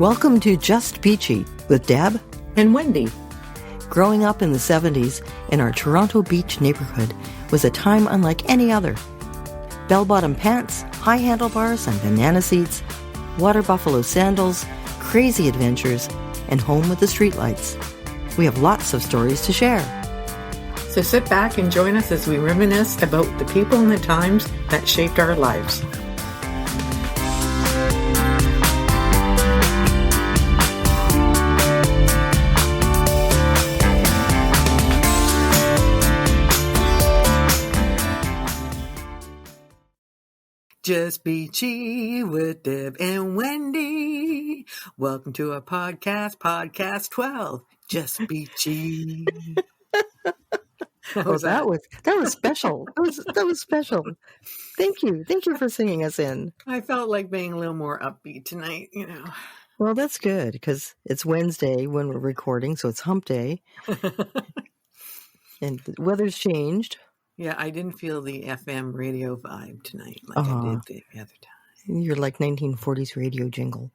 Welcome to Just Beachy with Deb and Wendy. Growing up in the 70s in our Toronto Beach neighborhood was a time unlike any other. Bell-bottom pants, high handlebars and banana seats, water buffalo sandals, crazy adventures, and home with the streetlights. We have lots of stories to share. So sit back and join us as we reminisce about the people and the times that shaped our lives. Just Beachy with Deb and Wendy. Welcome to our podcast 12. Just Beachy. That was special. That was special. Thank you for singing us in. I felt like being a little more upbeat tonight, Well, that's good because it's Wednesday when we're recording, so it's hump day. And the weather's changed. Yeah, I didn't feel the FM radio vibe tonight like I did the other time. You're like 1940s radio jingle.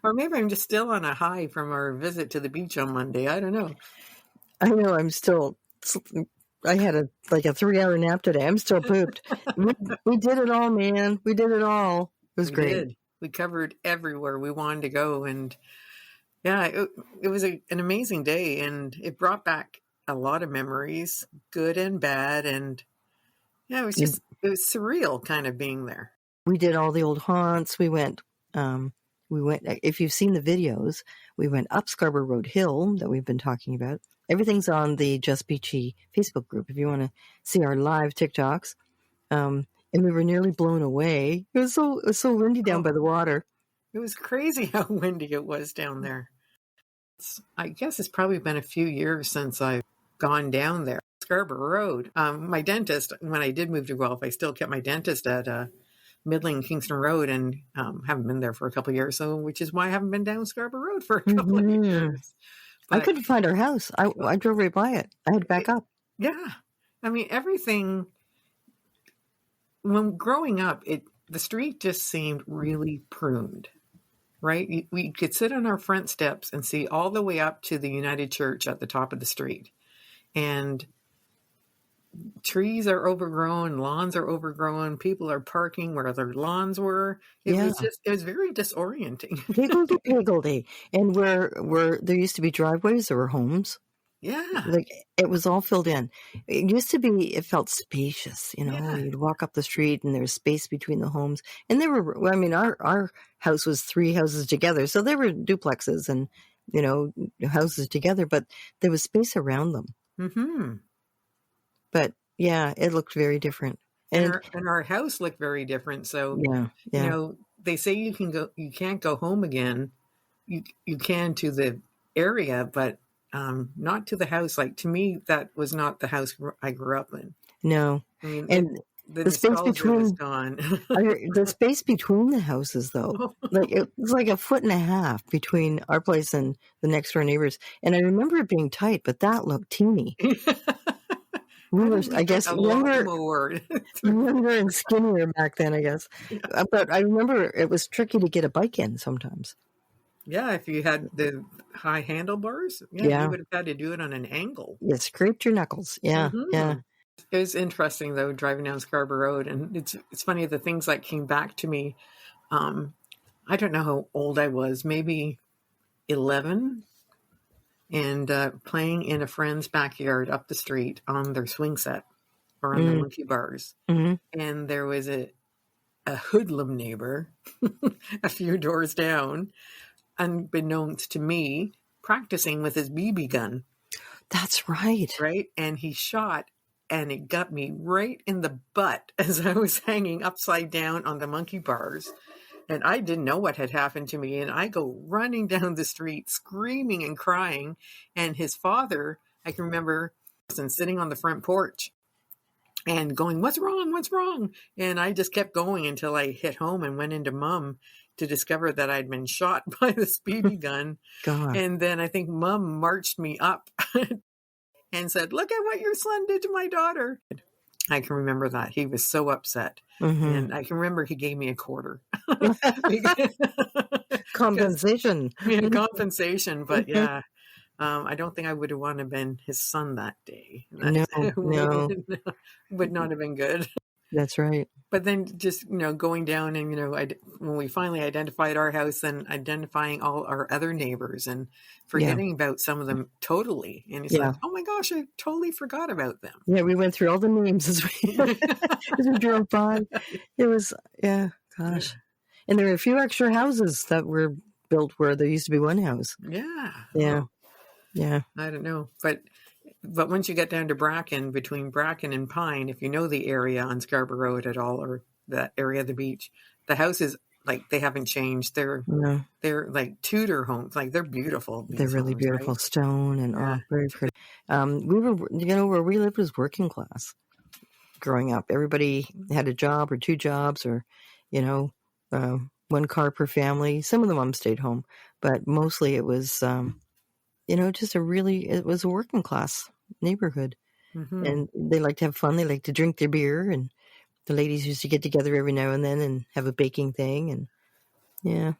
Or maybe I'm just still on a high from our visit to the beach on Monday. I don't know. I know I had a 3-hour nap today. I'm still pooped. we did it all, man. We did it all. It was great. We covered everywhere we wanted to go. And yeah, it was an amazing day. And it brought back a lot of memories, good and bad. And yeah, it was surreal kind of being there. We did all the old haunts. We went, if you've seen the videos, we went up Scarborough Road Hill that we've been talking about. Everything's on the Just Beachy Facebook group if you want to see our live TikToks. And we were nearly blown away. It was so windy down by the water. It was crazy how windy it was down there. I guess it's probably been a few years since I've gone down there. Scarborough Road. My dentist, when I did move to Guelph, I still kept my dentist at Midland Kingston Road and haven't been there for a couple of years, which is why I haven't been down Scarborough Road for a couple of years. But I couldn't find our house. I drove right by it. I had to back up. Yeah. I mean, everything, when growing up, the street just seemed really pruned, right? We could sit on our front steps and see all the way up to the United Church at the top of the street. And trees are overgrown, lawns are overgrown, people are parking where their lawns were. It was very disorienting. Higgledy. And where there used to be driveways, there were homes. Yeah. Like it was all filled in. It felt spacious, You'd walk up the street and there was space between the homes. And our house was 3 houses together. So there were duplexes and, houses together, but there was space around them. Mm-hmm. But yeah, it looked very different. And our house looked very different. So, they say you can't go home again. You can to the area, but not to the house. Like to me, that was not the house I grew up in. No. I mean, and the space between was gone. The space between the houses, though, like it was like 1.5 feet between our place and the next door neighbors. And I remember it being tight, but that looked teeny. We were, I guess, younger and skinnier back then, I guess. Yeah. But I remember it was tricky to get a bike in sometimes. Yeah, if you had the high handlebars, you would have had to do it on an angle. You scraped your knuckles. Yeah, yeah. It was interesting, though, driving down Scarborough Road. And it's funny, the things that came back to me, I don't know how old I was, maybe 11, and playing in a friend's backyard up the street on their swing set or on the monkey bars. Mm-hmm. And there was a hoodlum neighbor a few doors down, unbeknownst to me, practicing with his BB gun. That's right. Right? And he shot, and it got me right in the butt as I was hanging upside down on the monkey bars. And I didn't know what had happened to me. And I go running down the street, screaming and crying. And his father, I can remember, was sitting on the front porch and going, "What's wrong? What's wrong?" And I just kept going until I hit home and went into Mom to discover that I'd been shot by this BB gun. God. And then I think Mom marched me up and said, "Look at what your son did to my daughter." I can remember that. He was so upset. Mhm. And I can remember he gave me a quarter. Because, Compensation. yeah, compensation. But yeah, I don't think I would have wanted to been his son that day. No, no, Would not have been good. that's right. But then just, going down and, when we finally identified our house, then identifying all our other neighbors and Yeah, forgetting about some of them totally. And it's yeah. like, oh my gosh, I totally forgot about them. Yeah, we went through all the names as we as we drove by. It was yeah, gosh. And there were a few extra houses that were built where there used to be one house. Yeah. Yeah, Oh, yeah, I don't know. But once you get down to Bracken, between Bracken and Pine, if you know the area on Scarborough Road at all, or that area of the beach, the houses, like, they haven't changed. no, They're like Tudor homes. Like, they're beautiful, they're these really homes, beautiful right? stone and Yeah. oh, very pretty. We were, where we lived was working class growing up. Everybody had a job or two jobs or, you know, one car per family. Some of the moms stayed home, but mostly it was, just it was a working class neighborhood. Mm-hmm. And they like to have fun. They like to drink their beer, and the ladies used to get together every now and then and have a baking thing. And yeah,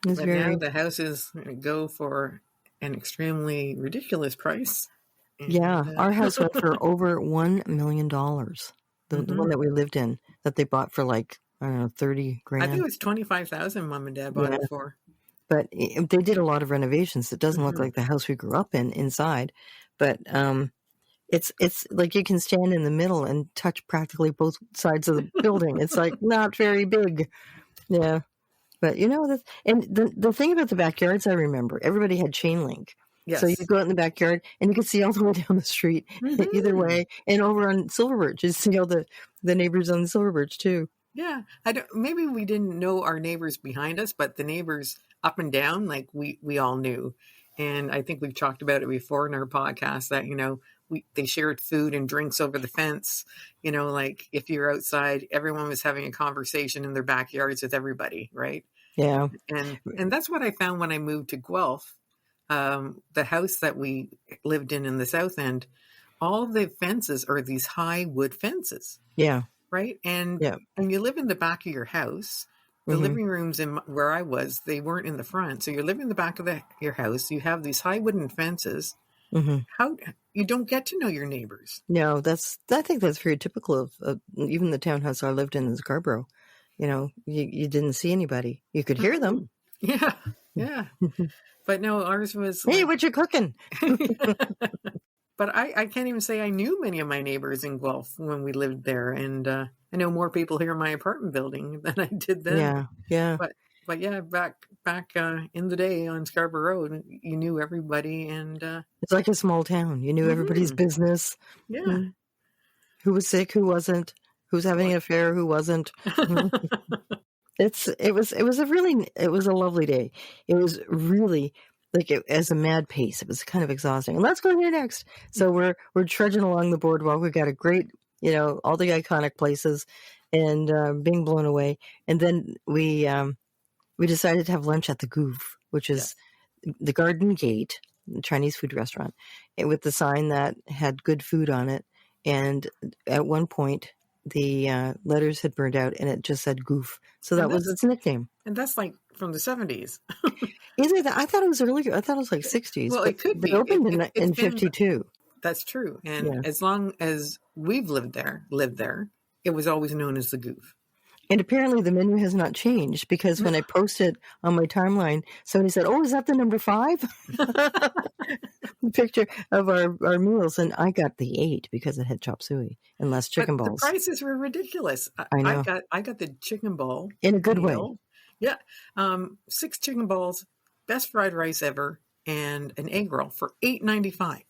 it was But now very, the houses go for an extremely ridiculous price. yeah. And Our house went for over $1 million. The hmm one that we lived in that they bought for like, I don't know, 30 I think it grand. was 25,000 mom and dad bought Yeah. it for. But they did a lot of renovations. It doesn't look Hmm like the house we grew up in inside, but it's like you can stand in the middle and touch practically both sides of the building. It's like not very big. Yeah. But the thing about the backyards, I remember everybody had chain link. So you Yes. go out in the backyard and you could see all the way down the street either hmm way. And over on Silver Birch, you see all the neighbors on Silver Birch too. Yeah. I don't. Maybe we didn't know our neighbors behind us, but the neighbors up and down, like, we all knew. And I think we've talked about it before in our podcast that they shared food and drinks over the fence. Like, if you're outside, everyone was having a conversation in their backyards with everybody, right? Yeah. And that's what I found when I moved to Guelph. The house that we lived in the south end, all the fences are these high wood fences, Yeah. right? And Yeah. you live in the back of your house. The hmm living rooms where I was, they weren't in the front, so you're living in the back of your house. You have these high wooden fences. hmm How you don't get to know your neighbors? No, I think that's very typical of even the townhouse I lived in Scarborough. You didn't see anybody. You could hear them. Mhm. Yeah, yeah. But no, ours was Hey, like. what you cooking? But I can't even say I knew many of my neighbors in Guelph when we lived there, and I know more people here in my apartment building than I did then. Yeah, yeah. But yeah, back in the day on Scarborough Road, you knew everybody, and It's like a small town. You knew everybody's mhm, business. yeah. Mm. Who was sick, who wasn't, who's having Well, an affair, who wasn't. Mhm. It was a lovely day. It was really like as a mad pace. It was kind of exhausting. And let's go here next. So we're trudging along the boardwalk. We got a great, all the iconic places, and being blown away. And then we decided to have lunch at the Goof, which is yes, the Garden Gate, the Chinese food restaurant, and with the sign that had good food on it. And at one point, the letters had burned out, and it just said Goof. So and that was that's its nickname. and that's like from the 70s. Either that, I thought it was earlier. I thought it was like 60s, Well, but it could they be. opened It's in been 52. That's true, and Yeah. as long as we've lived there, it was always known as the Goof. And apparently the menu has not changed because when I posted on my timeline, somebody said, "Oh, is that the number 5?" Picture of our meals, and I got the 8 because it had chop suey and less But chicken the balls. prices were ridiculous. I know, I got the chicken ball in a good way. meal. Yeah. 6 chicken balls, best fried rice ever, and an egg roll for $8.95.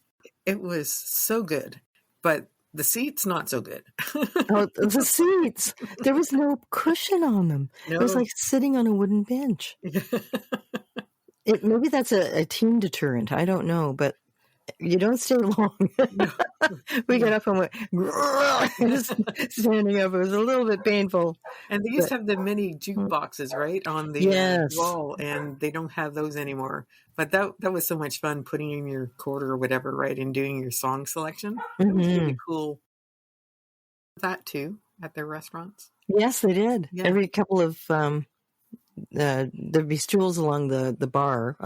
It was so good. But the seats not so good. Oh, the seats! There was no cushion on them. It was No. like sitting on a wooden bench. Maybe that's a teen deterrent. I don't know, but you don't stay long. No. We got up and went just standing up. It was a little bit painful. And they used But to have the mini jukeboxes, right, on the yes. wall, and they don't have those anymore. But that was so much fun, putting in your quarter or whatever, right, and doing your song selection. That was really hmm cool. that too at their restaurants. Yes, they did. Yeah. Every couple of there'd be stools along the bar.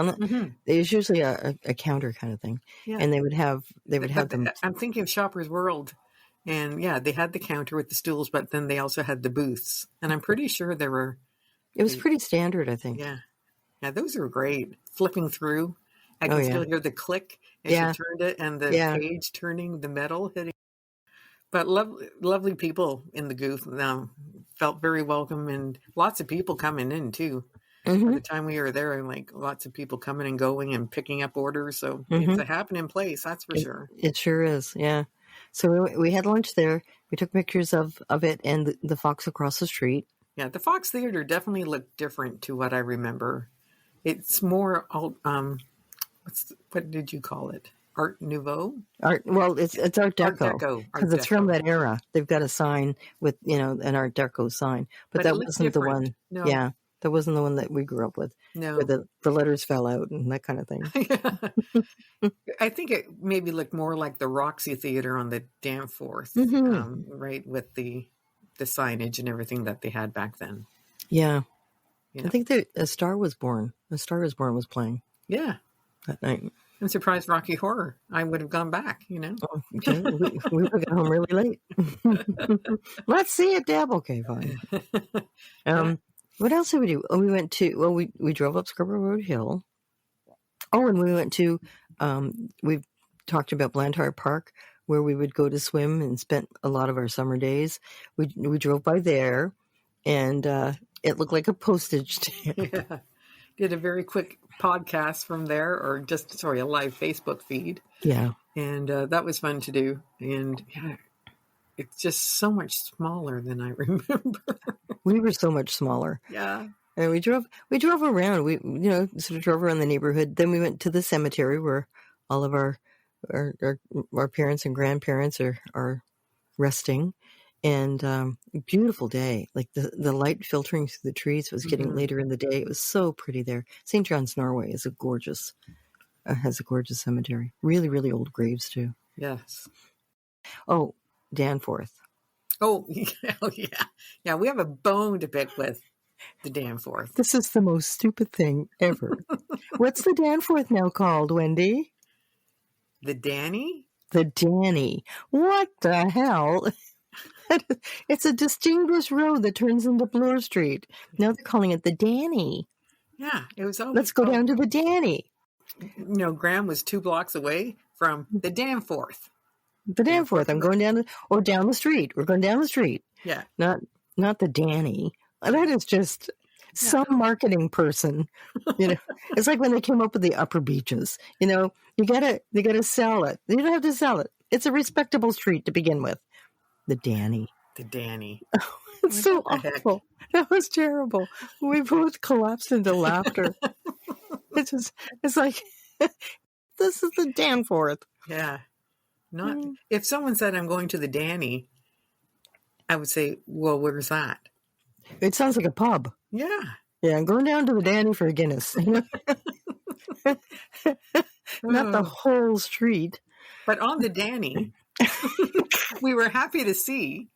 There's usually a counter kind of thing, Yeah. and they would have them. I'm thinking of Shoppers World, and yeah, they had the counter with the stools, but then they also had the booths, and I'm pretty sure there were. It was pretty standard, I think. Yeah, yeah, those are great. Flipping through, I Oh, can yeah. still hear the click as Yeah. you turned it, and the Yeah. page turning, the metal hitting. But lovely people in the Goof. Felt very welcome, and lots of people coming in too. By the time we were there, like lots of people coming and going and picking up orders. So it's a happening place, that's for sure. It sure is, yeah. So we had lunch there. We took pictures of it and the Fox across the street. Yeah, the Fox Theater definitely looked different to what I remember. It's more, what did you call it? Art Nouveau? Well, it's Art Deco. Because it's from that era. They've got a sign with, an Art Deco sign. But that wasn't the one. No. Yeah, that wasn't the one that we grew up with. No. Where the letters fell out and that kind of thing. I think it maybe looked more like the Roxy Theater on the Danforth, right, with the signage and everything that they had back then. Yeah. I think A Star Was Born. A Star Was Born was playing. Yeah. That night. I'm surprised Rocky Horror. I would have gone back, Oh, okay. we would have got home really late. Let's see it, Deb. Okay, fine. What else did we do? Oh, we went to, we drove up Scarborough Road Hill. Oh, and we went to, we've talked about Blantyre Park, where we would go to swim and spent a lot of our summer days. We drove by there, and it looked like a postage stamp. Yeah. Did a very quick podcast from there, or a live Facebook feed. Yeah. And that was fun to do. And yeah, it's just so much smaller than I remember. We were so much smaller. Yeah. And we drove around. We, sort of drove around the neighborhood. Then we went to the cemetery where all of our parents and grandparents are resting. And beautiful day. Like the light filtering through the trees was getting later in the day. It was so pretty there. St. John's, Norway has a gorgeous cemetery. Really, really old graves too. Yes. Oh, Danforth. Oh, yeah. Yeah, we have a bone to pick with the Danforth. This is the most stupid thing ever. What's the Danforth now called, Wendy? The Danny? The Danny. What the hell? It's a distinguished road that turns into Bloor Street. Now they're calling it the Danny. Yeah, it was always Let's go down to the Danny. Graham was 2 blocks away from the Danforth. The Danforth. I'm going down down the street. We're going down the street. Yeah. Not the Danny. That is just some marketing person. It's like when they came up with the Upper Beaches. You gotta sell it. You don't have to sell it. It's a respectable street to begin with. The Danny. The Danny. It's so awful. That was terrible. We both collapsed into laughter. It's like, this is the Danforth. Yeah. If someone said I'm going to the Danny, I would say, well, where's that? It sounds like a pub. Yeah. Yeah, I'm going down to the Danny for a Guinness. Not the whole street. But on the Danny, we were happy to see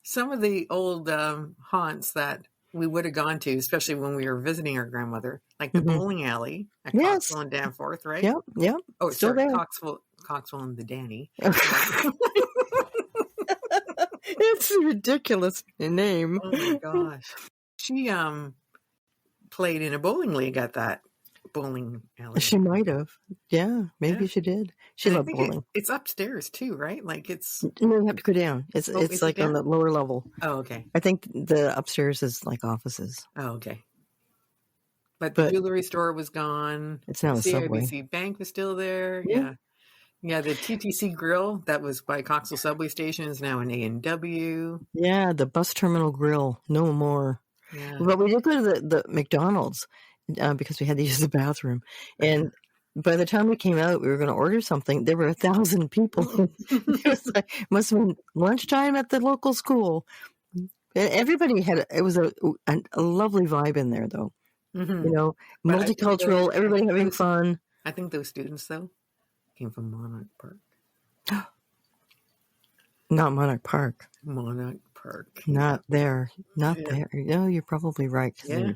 some of the old haunts that we would have gone to, especially when we were visiting our grandmother, like the bowling alley at Coxwell and Danforth, right? Yep. Oh, still there. Coxwell and the Danny. It's a ridiculous name. Oh my gosh. She played in a bowling league at that bowling alley. She might have. Yeah, maybe she did. She loved bowling. It's upstairs too, right? Like it's... No, you have to go down. It's like on the lower level. Oh, okay. I think the upstairs is like offices. Oh, okay. But the jewelry store was gone. It's now a Subway. CIBC Bank was still there. Yeah. Yeah, the TTC Grill that was by Coxwell Subway Station is now an A&W. Yeah, the bus terminal grill. No more. Yeah. But we did go to the McDonald's because we had to use the bathroom. And by the time we came out, we were going to order something. There were 1,000 people. It must have been lunchtime at the local school. Everybody it was a lovely vibe in there, though. Mm-hmm. Multicultural, everybody having fun. I think those students, though, came from Monarch Park. Not Monarch Park. Monarch Park. Not there. Not Yeah. there. No, you're probably right. 'Cause Yeah.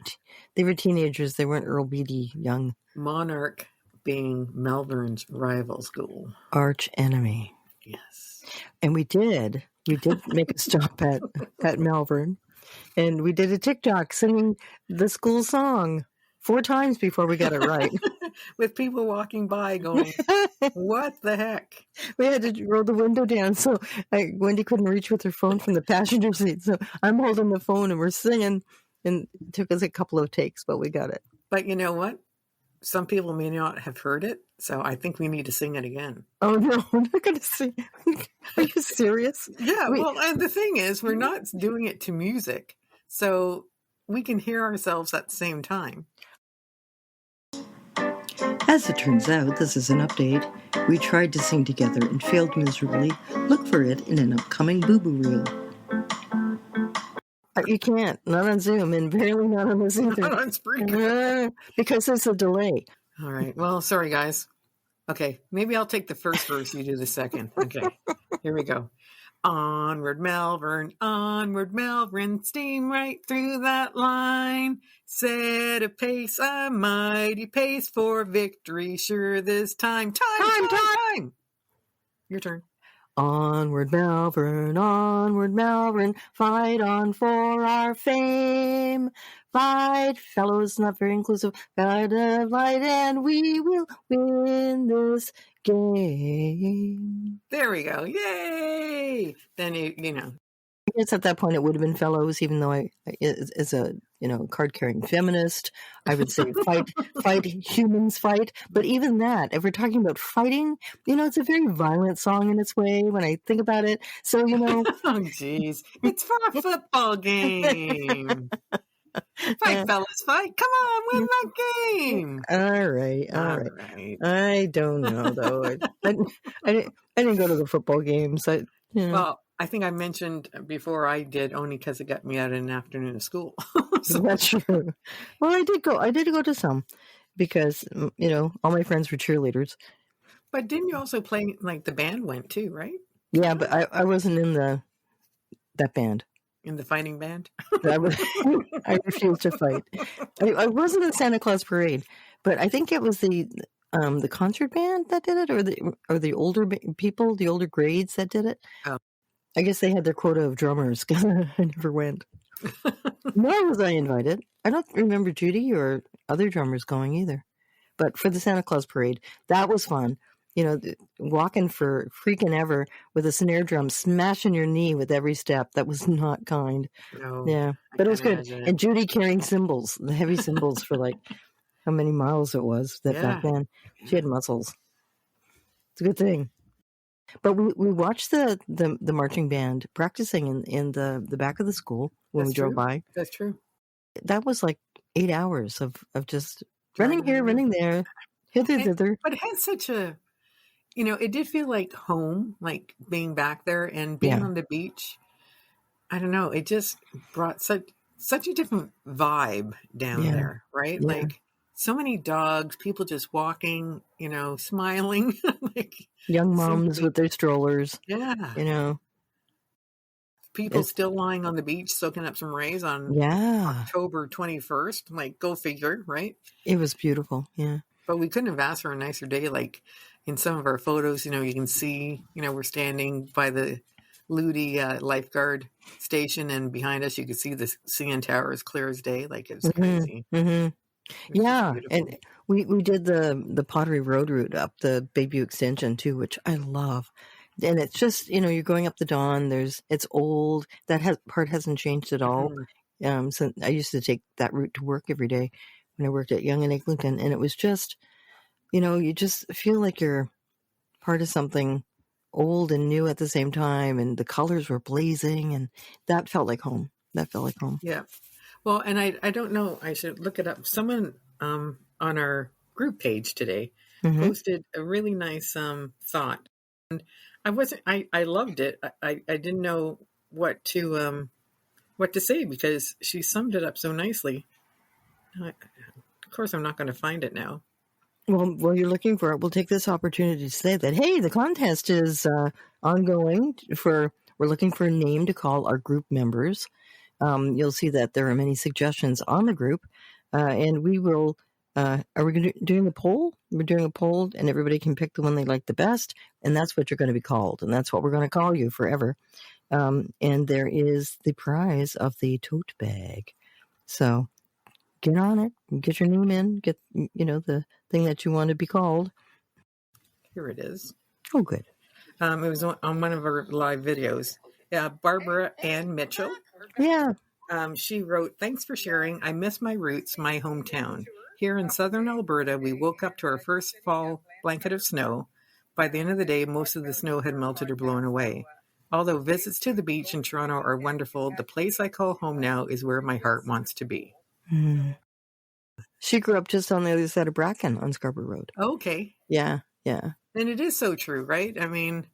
they were teenagers. They weren't Earl Beatty young. Monarch being Melbourne's rival school. Arch enemy. Yes. And we did make a stop at Melbourne. And we did a TikTok singing the school song 4 times before we got it right. With people walking by going, what the heck? We had to roll the window down so Wendy couldn't reach with her phone from the passenger seat. So I'm holding the phone and we're singing. And it took us a couple of takes, but we got it. But you know what? Some people may not have heard it, so I think we need to sing it again. Oh, no, we're not going to sing. Are you serious? Yeah, well, and the thing is, we're not doing it to music, so we can hear ourselves at the same time. As it turns out, this is an update. We tried to sing together and failed miserably. Look for it in an upcoming boo-boo reel. You can't. Not on Zoom, and barely not on this either. Not on Spreaker. Because there's a delay. All right. Well, sorry, guys. Okay, maybe I'll take the first verse, you do the second. Okay, here we go. Onward, Melbourne, steam right through that line. Set a pace, a mighty pace for victory, sure this time. Time! Your turn. Onward, Melbourne, fight on for our fame. Fight, fellows, not very inclusive, guide a light, and we will win this game. There we go. Yay! Then, you know. I guess at that point it would have been fellows, even though I, as a card-carrying feminist, I would say fight, humans fight. But even that, if we're talking about fighting, it's a very violent song in its way when I think about it. So, Oh, jeez. It's for a football game. Fight, fellas, fight. Come on, win that game. All right. I don't know, though. I didn't go to the football games. Well, I think I mentioned before I did only because it got me out in an afternoon of school. So. That's true. Well, I did go to some because, all my friends were cheerleaders. But didn't you also play, like the band went too, right? Yeah, but I wasn't in that band. In the fighting band? I refused to fight. I wasn't in the Santa Claus parade, but I think it was the concert band that did it, or the older people, the older grades that did it. Oh. I guess they had their quota of drummers because I never went. Nor was I invited. I don't remember Judy or other drummers going either. But for the Santa Claus parade, that was fun. Walking for freaking ever with a snare drum, smashing your knee with every step. That was not kind. No, yeah, but it was good. And Judy carrying cymbals, the heavy cymbals for like how many miles it was back then. She had muscles. It's a good thing. But we watched the marching band practicing in the back of the school when we drove by. That's true. That was like 8 hours of just running here, running there, hither, thither. But it had such a, it did feel like home, like being back there and being on the beach. I don't know. It just brought such a different vibe down there, right? Yeah. Like so many dogs, people just walking, smiling. Like young moms with their strollers. Yeah. People still lying on the beach soaking up some rays on October 21st. Like, go figure, right? It was beautiful, yeah. But we couldn't have asked for a nicer day. Like in some of our photos, you can see, we're standing by the Ludi lifeguard station, and behind us you could see the CN Tower as clear as day. Like, it was crazy. Mm-hmm. Yeah, and we did the Pottery Road route up the Bayview Extension too, which I love. And it's just, you're going up the Don. It's old. That part hasn't changed at all. Mm-hmm. So I used to take that route to work every day when I worked at Yonge and Eglinton, and it was just, you just feel like you're part of something old and new at the same time, and the colors were blazing, and that felt like home. Yeah. Well, and I don't know, I should look it up. Someone on our group page today posted a really nice thought. And I loved it. I didn't know what to say because she summed it up so nicely. Of course, I'm not going to find it now. Well, while you're looking for it, we'll take this opportunity to say that, hey, the contest is ongoing for we're looking for a name to call our group members. You'll see that there are many suggestions on the group, and we will. Are we doing a poll? We're doing a poll, and everybody can pick the one they like the best, and that's what you're going to be called, and that's what we're going to call you forever. And there is the prize of the tote bag. So get on it, get your name in, get the thing that you want to be called. Here it is. Oh, good. It was on one of our live videos. Barbara Ann Mitchell. Yeah. She wrote, "Thanks for sharing. I miss my roots, my hometown. Here in southern Alberta, we woke up to our first fall blanket of snow. By the end of the day, most of the snow had melted or blown away. Although visits to the beach in Toronto are wonderful, the place I call home now is where my heart wants to be." Mm. She grew up just on the other side of Bracken on Scarborough Road. Okay. Yeah, yeah. And it is so true, right? I mean,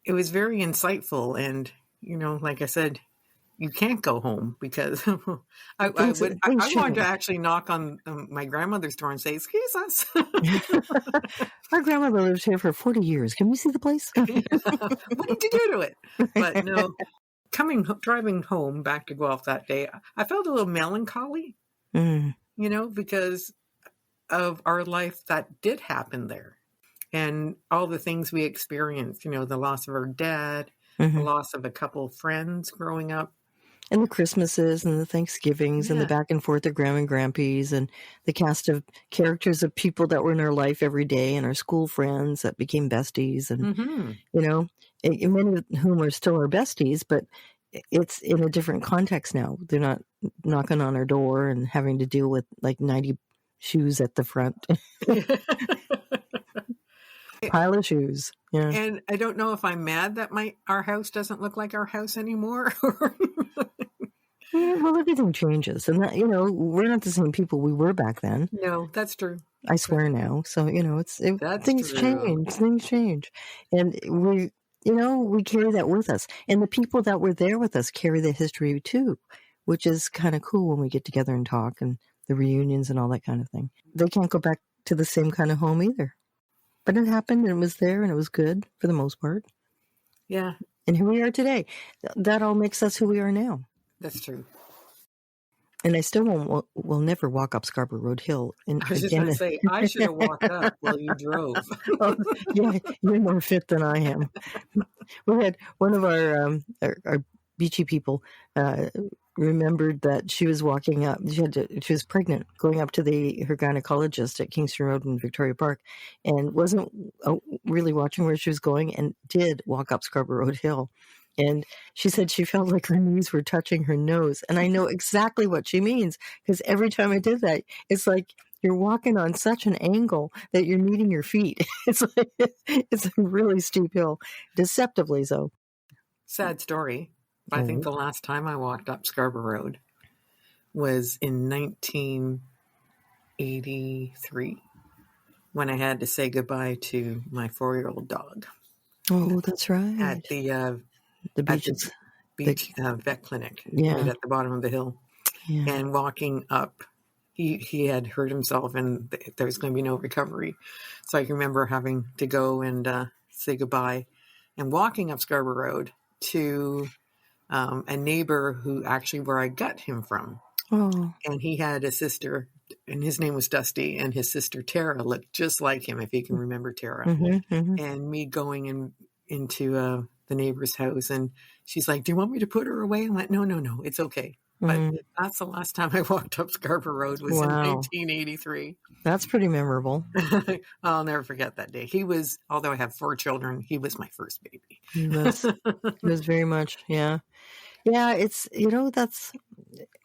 it was very insightful. And, like I said, you can't go home because I wanted to actually knock on my grandmother's door and say, "Excuse us." Our grandmother lived here for 40 years. Can we see the place? What did you do to it? But no, driving home back to Guelph that day, I felt a little melancholy, because of our life that did happen there and all the things we experienced, the loss of our dad, the loss of a couple of friends growing up. And the Christmases and the Thanksgivings and the back and forth of Grandma and Grandpies and the cast of characters of people that were in our life every day and our school friends that became besties and, and many of whom are still our besties, but it's in a different context now. They're not knocking on our door and having to deal with like 90 shoes at the front. Pile of shoes. Yeah. And I don't know if I'm mad that our house doesn't look like our house anymore. Well, everything changes, and that we're not the same people we were back then. No, that's true. I swear now. So things change. Things change, and we carry that with us, and the people that were there with us carry the history too, which is kind of cool when we get together and talk and the reunions and all that kind of thing. They can't go back to the same kind of home either. But it happened, and it was there, and it was good for the most part. Yeah. And here we are today. That all makes us who we are now. That's true. And I still will never walk up Scarborough Road Hill. And I was just going to say, I should have walked up while you drove. Oh, yeah, you're more fit than I am. We had one of our beachy people remembered that she was walking up. She was pregnant, going up to her gynecologist at Kingston Road in Victoria Park, and wasn't really watching where she was going, and did walk up Scarborough Road Hill. And she said she felt like her knees were touching her nose, and I know exactly what she means, because every time I did that, it's like you're walking on such an angle that you're meeting your feet. It's a really steep hill, deceptively so. Sad story. I think the last time I walked up Scarborough Road was in 1983 when I had to say goodbye to my 4-year-old dog. Oh, that's right. At the beach vet clinic, right at the bottom of the hill. Yeah. And walking up, he had hurt himself and there was going to be no recovery. So I can remember having to go and say goodbye and walking up Scarborough Road to a neighbor who actually where I got him from. Oh. And he had a sister, and his name was Dusty, and his sister Tara looked just like him, if you can remember Tara. And me going into the neighbor's house, and she's like, "Do you want me to put her away?" I'm like, no, it's okay. But that's the last time I walked up Scarborough Road was in 1983. That's pretty memorable. I'll never forget that day. He was, although I have 4 children, he was my first baby. He was very much, yeah. Yeah, it's, that's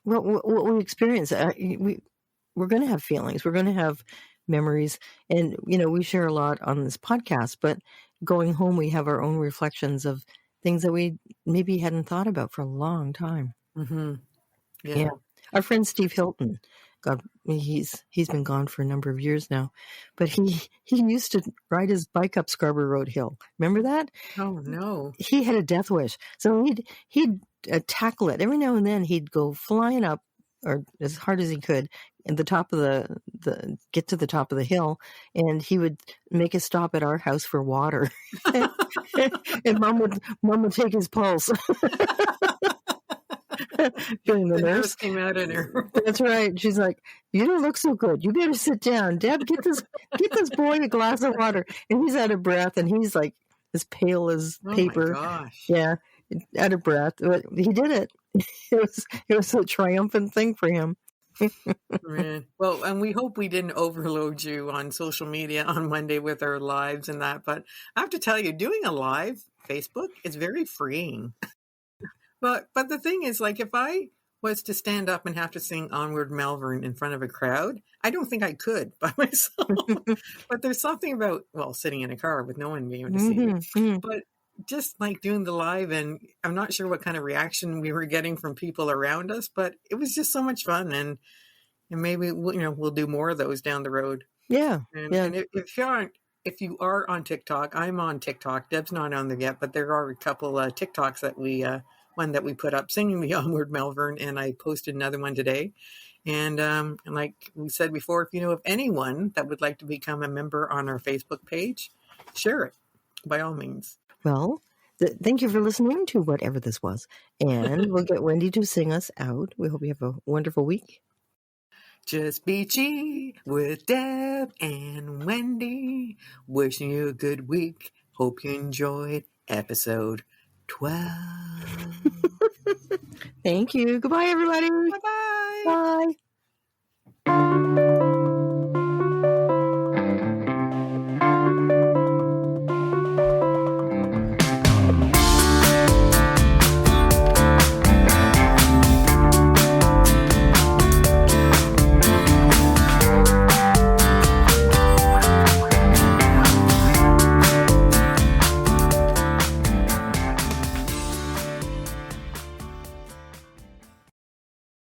what we experience. We're going to have feelings. We're going to have memories. And, we share a lot on this podcast, but going home, we have our own reflections of things that we maybe hadn't thought about for a long time. Mm-hmm. Yeah. Our friend Steve Hilton, God, he's been gone for a number of years now, but he used to ride his bike up Scarborough Road Hill. Remember that? Oh no! He had a death wish, so he'd tackle it every now and then. He'd go flying up, or as hard as he could, at the top of the get to the top of the hill, and he would make a stop at our house for water. And mom would take his pulse. Being the nurse came out in her. That's right. She's like, "You don't look so good. You better sit down. Deb, get this boy a glass of water." And he's out of breath, and he's like as pale as paper. Oh my gosh. Yeah, out of breath. But he did it. It was a triumphant thing for him. Man. Well, and we hope we didn't overload you on social media on Monday with our lives and that. But I have to tell you, doing a live Facebook is very freeing. But the thing is, like, if I was to stand up and have to sing Onward Malvern in front of a crowd, I don't think I could by myself. But there's something about, well, sitting in a car with no one being able to see me. Mm-hmm. But just like doing the live, and I'm not sure what kind of reaction we were getting from people around us, but it was just so much fun. And maybe we'll do more of those down the road. Yeah. And if you are on TikTok, I'm on TikTok. Deb's not on there yet, but there are a couple TikToks that one that we put up singing the Onward Malvern, and I posted another one today. And like we said before, if you know of anyone that would like to become a member on our Facebook page, share it by all means. Well, thank you for listening to whatever this was. And we'll get Wendy to sing us out. We hope you have a wonderful week. Just Beachy with Deb and Wendy. Wishing you a good week. Hope you enjoyed episode 12. Thank you. Goodbye, everybody. Bye-bye. Bye.